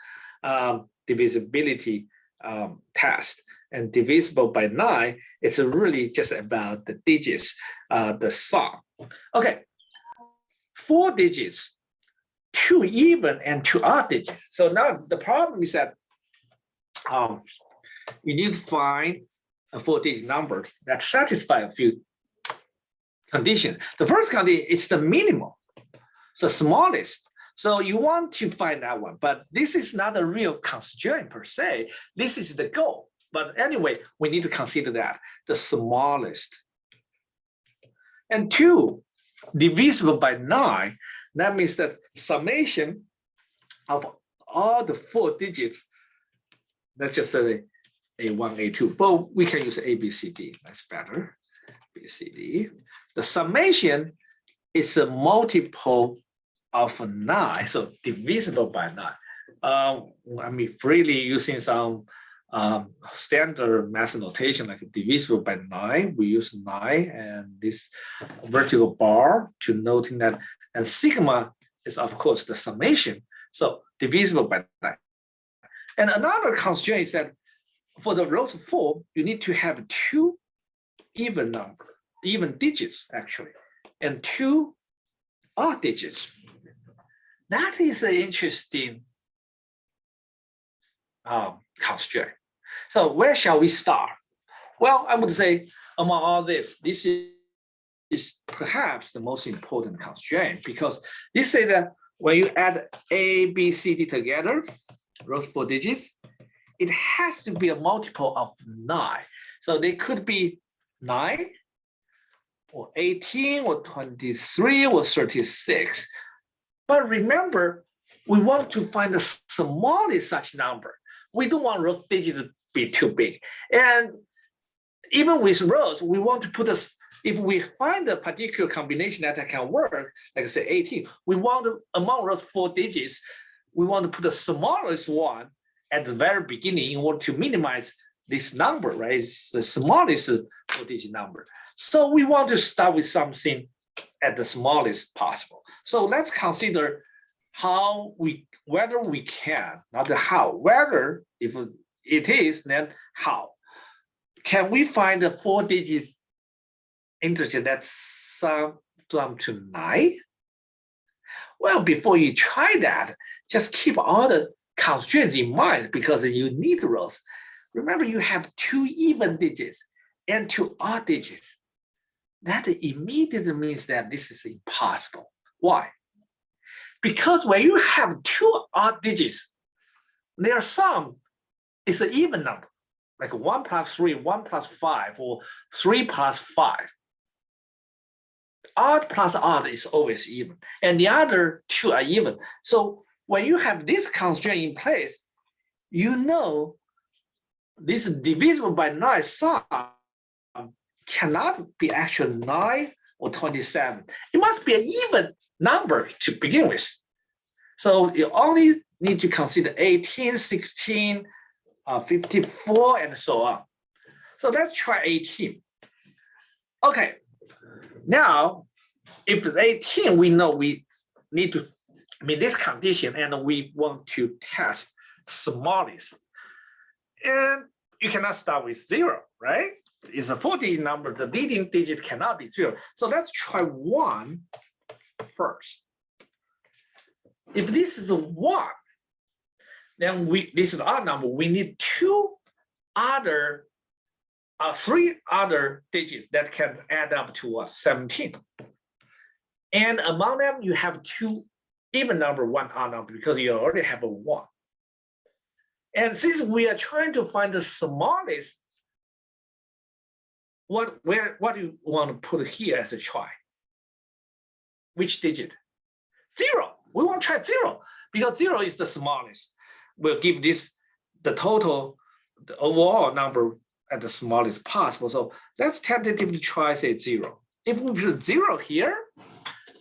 Divisibility test, and divisible by 9, it's really just about the digits, the sum. Okay, 4 digits, 2 even and 2 odd digits. So now the problem is that you need to find a 4-digit number that satisfy a few conditions. The first condition is the minimum, so smallest. So you want to find that one, but this is not a real constraint per se. This is the goal. But anyway, we need to consider that, the smallest. And 2, divisible by 9, that means that summation of all the 4 digits, let's just say A1, A2, but we can use A, B, C, D, that's better, B, C, D. The summation is a multiple of 9, so divisible by 9. I mean, freely using some standard math notation like divisible by 9, we use 9 and this vertical bar to noting that, and sigma is of course the summation, so divisible by 9. And another constraint is that for the rows 4, you need to have 2 even digits actually, and 2 odd digits. That is an interesting constraint. So where shall we start? Well, I would say among all this is perhaps the most important constraint because this says that when you add A, B, C, D together, rows 4 digits, it has to be a multiple of 9. So they could be 9 or 18 or 23 or 36. But remember, we want to find the smallest such number. We don't want rows digits to be too big. And even with rows, we want to put if we find a particular combination that can work, like say 18, we want to, among those 4 digits, we want to put the smallest one at the very beginning in order to minimize this number, right? It's the smallest 4-digit number. So we want to start with something at the smallest possible. So let's consider whether we can, not the how, whether if it is, then how. Can we find a 4-digit integer that sum to 9? Well, before you try that, just keep all the constraints in mind because you need those. Remember, you have 2 even digits and 2 odd digits. That immediately means that this is impossible. Why? Because when you have 2 odd digits, their sum is an even number, like 1 plus 3, 1 plus 5, or 3 plus 5. Odd plus odd is always even, and the other 2 are even. So when you have this constraint in place, you know this divisible by 9 sum cannot be actually 9 or 27. It must be an even number to begin with. So you only need to consider 18, 16, 54, and so on. So let's try 18. Okay, now if it's 18, we know we need to meet this condition and we want to test smallest. And you cannot start with 0, right? It's a 4-digit number, the leading digit cannot be 0. So let's try 1 first. If this is a 1, then this is our number. We need 3 other digits that can add up to 17. And among them, you have 2 even number, 1 odd number, because you already have a 1. And since we are trying to find the smallest, what do you want to put here as a try? Which digit? 0. We want to try 0 because 0 is the smallest. We'll give this the overall number at the smallest possible. So let's tentatively try say 0. If we put 0 here,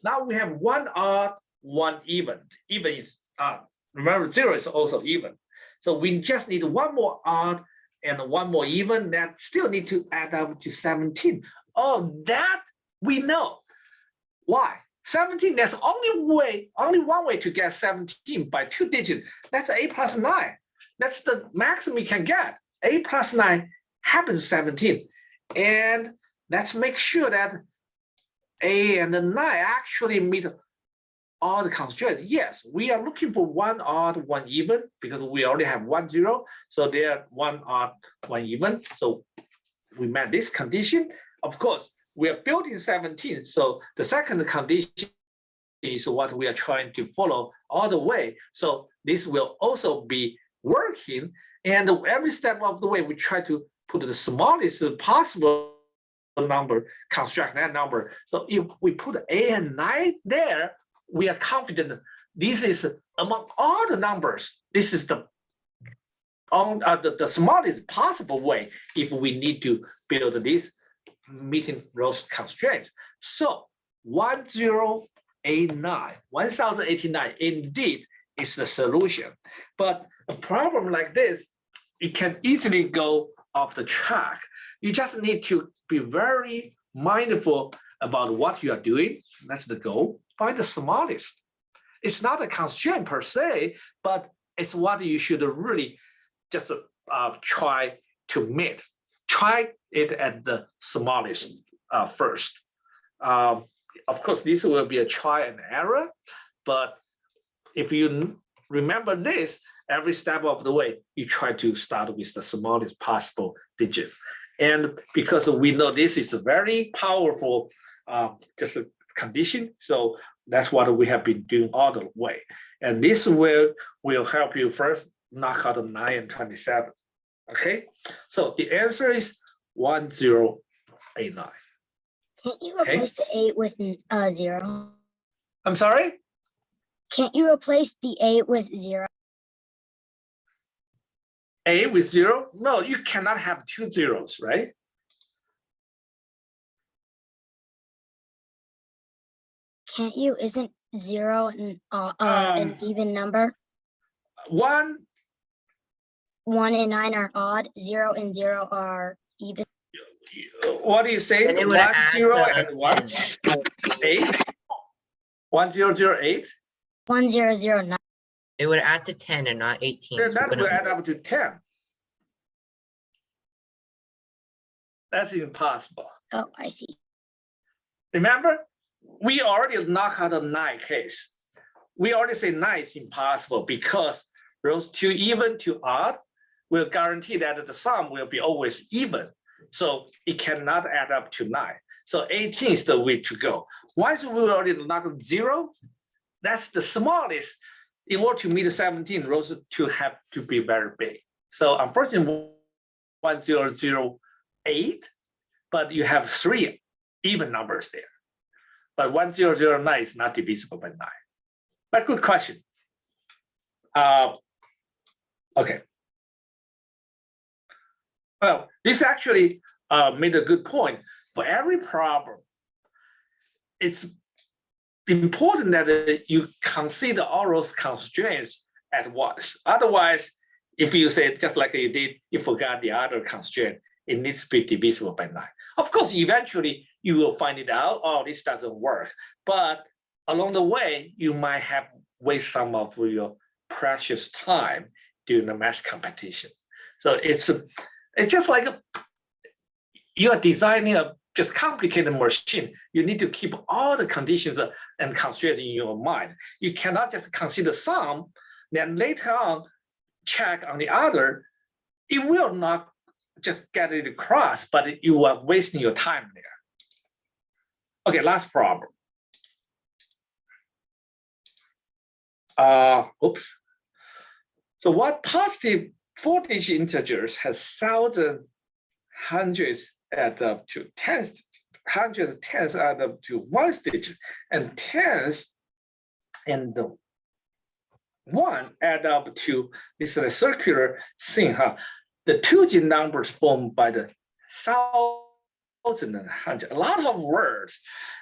now we have 1 odd, 1 even. Even is odd. Remember, 0 is also even. So we just need 1 more odd and 1 more even. That still need to add up to 17. Oh, that we know. Why? 17, there's only one way to get 17 by 2 digits. That's 8 plus 9. That's the maximum you can get. 8 plus 9 happens 17. And let's make sure that A and 9 actually meet all the constraints. Yes, we are looking for 1 odd, 1 even, because we already have 1 0. So they are 1 odd, 1 even. So we met this condition. Of course, we are building 17. So the second condition is what we are trying to follow all the way. So this will also be working. And every step of the way, we try to put the smallest possible number, construct that number. So if we put A and 9 there, we are confident this is among all the numbers, this is the smallest possible way if we need to build this meeting those constraints. So 1089 indeed is the solution. But a problem like this, it can easily go off the track. You just need to be very mindful about what you are doing. That's the goal. Find the smallest. It's not a constraint per se, but it's what you should really just try to meet. Try it at the smallest first. Of course, this will be a try and error, but if you remember this, every step of the way, you try to start with the smallest possible digit. And because we know this is a very powerful just a condition, so that's what we have been doing all the way. And this will help you first knock out the 9 and 27. Okay, so the answer is 1089. Can't you replace the 8 with 0? I'm sorry? Can't you replace the 8 with 0? A with 0? No, you cannot have 2 zeros, right? Can't you? Isn't 0 an even number? 1. 1 and 9 are odd. 0 and 0 are even. What do you say? Then it would 1 add 0 to and 1 8. 1008. 1009. It would add to 10 and not 18. Then so it that will wouldn't add work. up to 10. That's impossible. Oh, I see. Remember, we already knock out the 9 case. We already say 9 is impossible because rows to even to odd will guarantee that the sum will be always even. So it cannot add up to 9. So 18 is the way to go. Once we already knock out 0, that's the smallest. In order to meet 17, rows to have to be very big. So unfortunately, 1008, but you have 3 even numbers there. But 1009 is not divisible by 9. But good question. Okay. Well, this actually made a good point. For every problem, it's important that you consider all those constraints at once. Otherwise, if you say just like you did, you forgot the other constraint, it needs to be divisible by 9. Of course, eventually you will find it out, oh, this doesn't work. But along the way, you might have waste some of your precious time during the math competition. So it's just like you are designing a just complicated machine. You need to keep all the conditions and constraints in your mind. You cannot just consider some, then later on check on the other. It will not just get it across, but you are wasting your time there. Okay, last problem. Oops. So what positive 4-digit integers has thousands, hundreds add up to tens, hundreds, tens add up to 1 digit, and tens and the 1 add up to this is a circular thing, huh? The 2-digit numbers formed by the 1,000 and 100. A lot of words,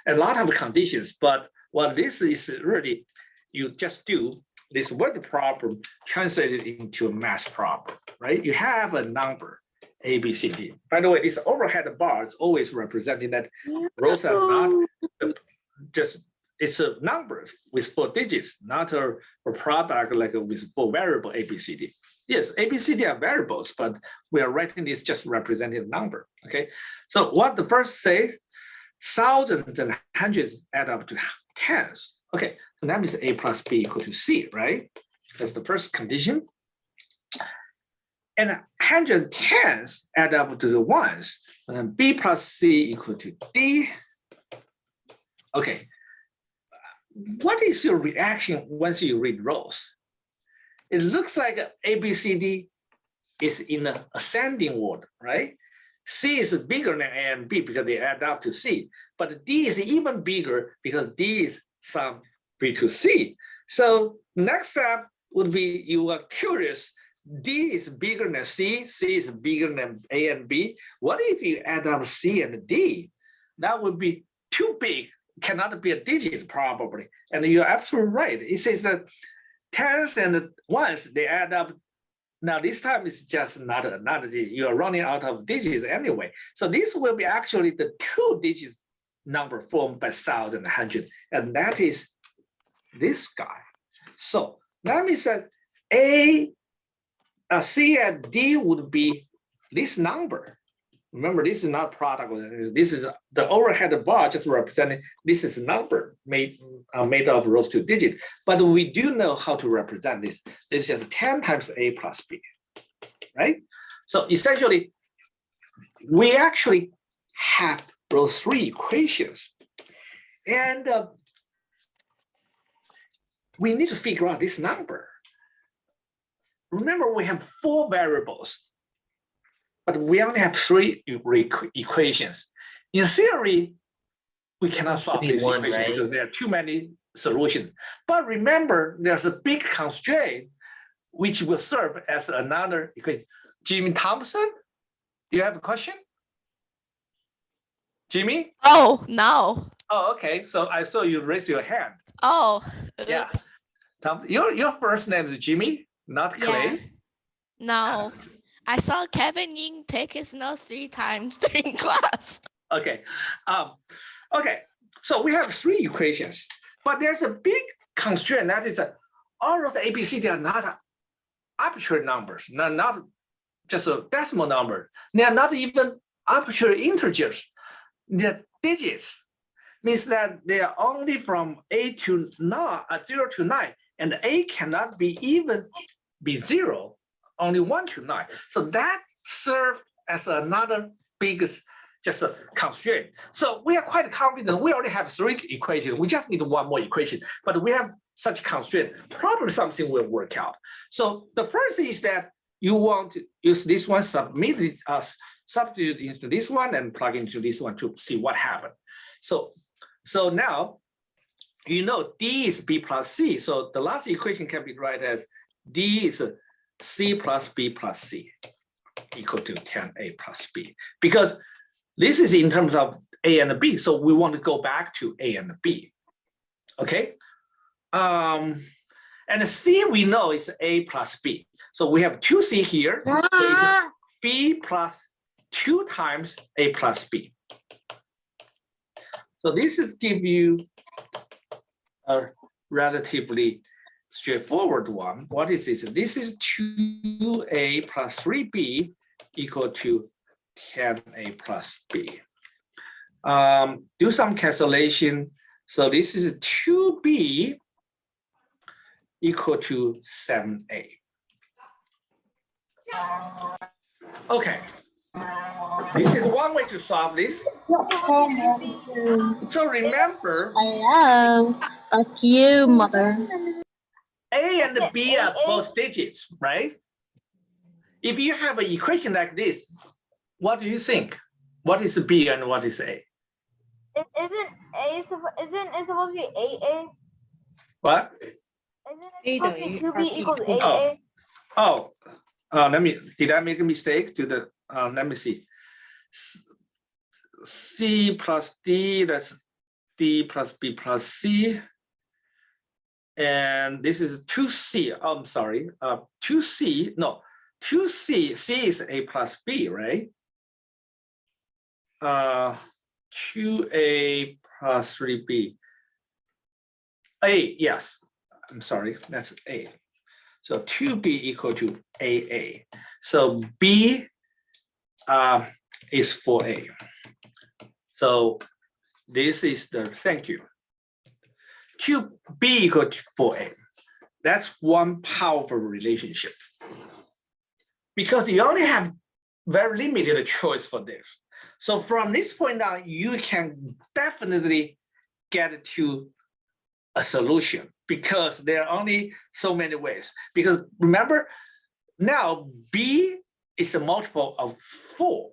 a lot of conditions, but what this is really, you just do this word problem translated into a math problem, right? You have a number, A, B, C, D. By the way, this overhead bar is always representing that rows are not just, it's a number with 4 digits, not a product like with 4 variable A, B, C, D. Yes, A, B, C, D are variables, but we are writing this just representing a number, okay? So what the first says, thousands and hundreds add up to tens. Okay, so that means A plus B equal to C, right? That's the first condition. And 110s add up to the ones, and B plus C equal to D. Okay, what is your reaction once you read rows? It looks like A, B, C, D is in an ascending order, right? C is bigger than A and B because they add up to C, but D is even bigger because D is sum B to C. So next step would be you are curious, D is bigger than C, C is bigger than A and B. What if you add up C and D? That would be too big, cannot be a digit probably. And you're absolutely right. It says that tens and ones, they add up. Now this time it's just not another digit. You are running out of digits anyway. So this will be actually the 2 digits number formed by 1,000 and 100, and that is this guy. So that means that C and D would be this number. Remember, this is not product. This is the overhead bar just representing this is a number made of those 2 digits. But we do know how to represent this. It's just 10 times A plus B, right? So essentially, we actually have those 3 equations. And we need to figure out this number. Remember, we have 4 variables, but we only have 3 equations. In theory, we cannot solve be this one, equation right? because there are too many solutions. But remember, there's a big constraint which will serve as another equation. Jimmy Thompson, you have a question? Jimmy? Oh, no. Oh, okay. So I saw you raise your hand. Oh, Yeah. oops. Tom, your first name is Jimmy, not Clay. Yeah. No. I saw Kevin Ying pick his nose 3 times during class. Okay. Okay. So we have 3 equations, but there's a big constraint, that is that all of the ABC, they are not arbitrary numbers, not just a decimal number. They are not even arbitrary integers. They're digits. Means that they are only from A to 9, 0 to 9, and A cannot be even be 0, only 1 to 9. So that serves as another biggest just a constraint. So we are quite confident. We already have 3 equations. We just need 1 more equation, but we have such constraint. Probably something will work out. So the first is that you want to use this one, substitute into this one, and plug into this one to see what happened. So now, you know, D is B plus C. So the last equation can be written as D is C plus B plus C equal to 10A plus B. Because this is in terms of A and B. So we want to go back to A and B. Okay. And C we know is A plus B. So we have 2C here. So it's B plus 2 times A plus B. So this is give you a relatively straightforward one. What is this? This is 2A plus 3B equal to 10A plus B. Do some cancellation. So this is 2B equal to 7A. Okay. This is one way to solve this. So remember, Hello. Fuck you, mother. A and B are both digits, right? If you have an equation like this, what do you think? What is B and what is A? Isn't it supposed to be 8A? What? Isn't it supposed to be 2B equals Oh. 8A? Oh, did I make a mistake? Let me see. C plus D, that's D plus B plus C. And this is 2C, oh, I'm sorry, 2C, no, 2C, C is A plus B, right? 2A plus 3B. A, yes, I'm sorry, that's A. So 2B equal to AA. So B is 4A. So this is the, thank you. 2B equal to 4A. That's one powerful relationship. Because you only have very limited choice for this. So from this point on, you can definitely get to a solution because there are only so many ways. Because remember, now B is a multiple of 4.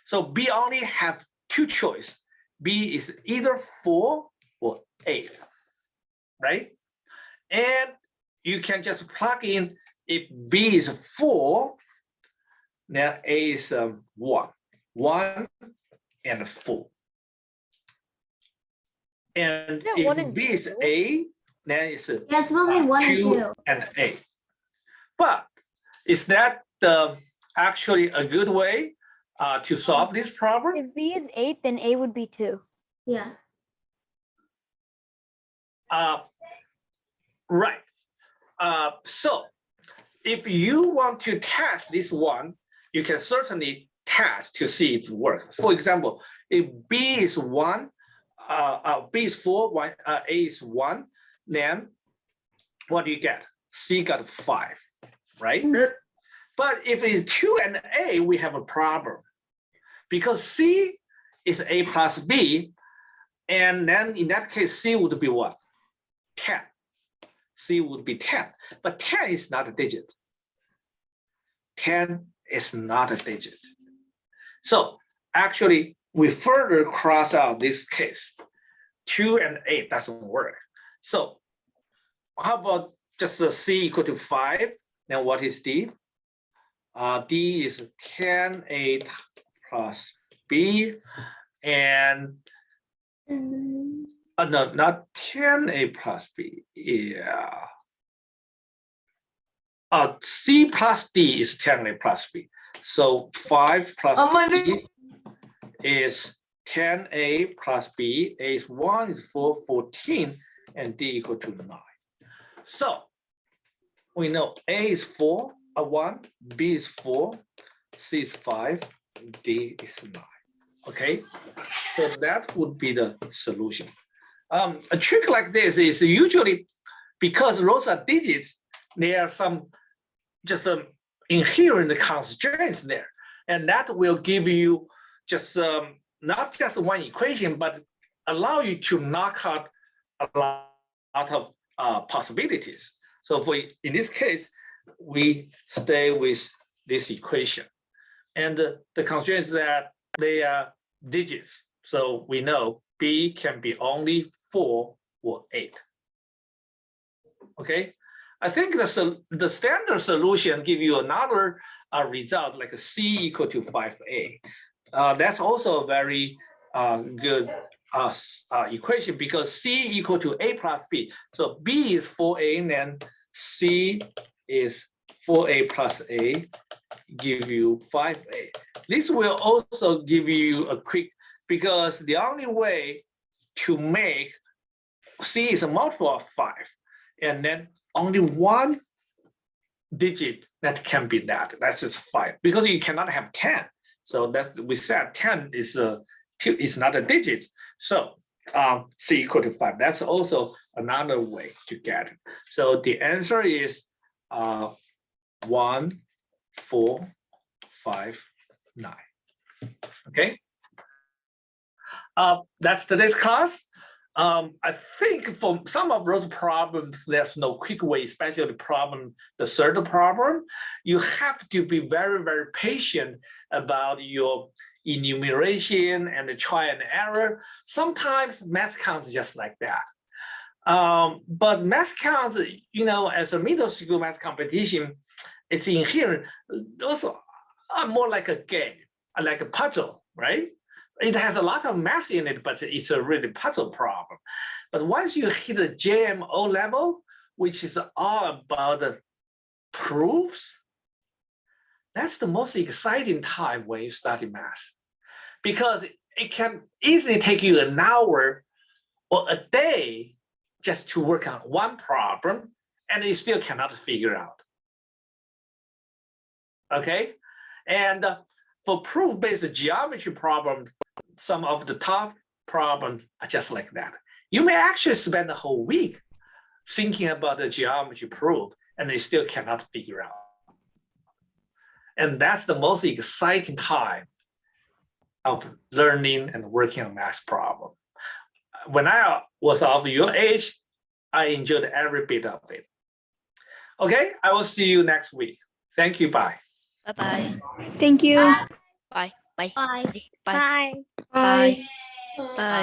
So B only have 2 choices. B is either 4 or 8, right? And you can just plug in, if B is 4, then A is 1. 1 and 4. And Isn't it 1 if and B is 2? A, then it's Yeah, it's supposed to be 1 and 2 2. and A. But is that actually a good way to solve this problem? If B is 8, then A would be 2. Yeah. Right. So if you want to test this one, you can certainly test to see if it works. For example, if B is 1, B is 4, A is 1, then what do you get? C got 5, right? But if it's 2 and A, we have a problem because C is A plus B, and then in that case, C would be what? 10. C would be 10, but 10 is not a digit. 10 is not a digit. So actually, we further cross out this case. 2 and 8 doesn't work. So how about just a C equal to 5? Then what is D? D is 10A plus B, and no, not 10A plus B. Yeah. C plus D is 10A plus B. So 5 plus D is 10A plus B. A is 1 is 4, 14. and D equal to 9. So we know A is 4, 1, B is 4, C is 5, D is 9. Okay, so that would be the solution. A trick like this is usually because those are digits, there are some just inherent constraints there, and that will give you just not just one equation, but allow you to knock out a lot of possibilities. So for in this case, we stay with this equation, and the constraint is that they are digits. So we know B can be only 4 or 8. Okay, I think the standard solution give you another result like a C equal to 5A. That's also a very good equation because C equal to A plus B. So B is 4A, and then C is 4A plus A, give you 5A. This will also give you a quick, because the only way to make C is a multiple of 5, and then only one digit that can be that's just 5, because you cannot have 10. So that's, we said 10 is not a digit. So C equal to 5. That's also another way to get it. So the answer is 1, 4, 5, 9. Okay. That's today's class. I think for some of those problems, there's no quick way, especially the third problem. You have to be very, very patient about your enumeration and the try and error. Sometimes math counts just like that. But math counts, as a middle school math competition, it's inherent. Those are more like a game, like a puzzle, right? It has a lot of math in it, but it's a really puzzle problem. But once you hit the JMO level, which is all about the proofs, that's the most exciting time when you study math, because it can easily take you an hour or a day just to work on one problem, and you still cannot figure out. Okay, and for proof-based geometry problems, some of the top problems are just like that. You may actually spend a whole week thinking about the geometry proof, and you still cannot figure out. And that's the most exciting time of learning and working on math problem. When I was of your age, I enjoyed every bit of it. Okay, I will see you next week. Thank you, bye. Bye-bye. Thank you. Bye. Bye. Bye. Bye. Bye. Bye.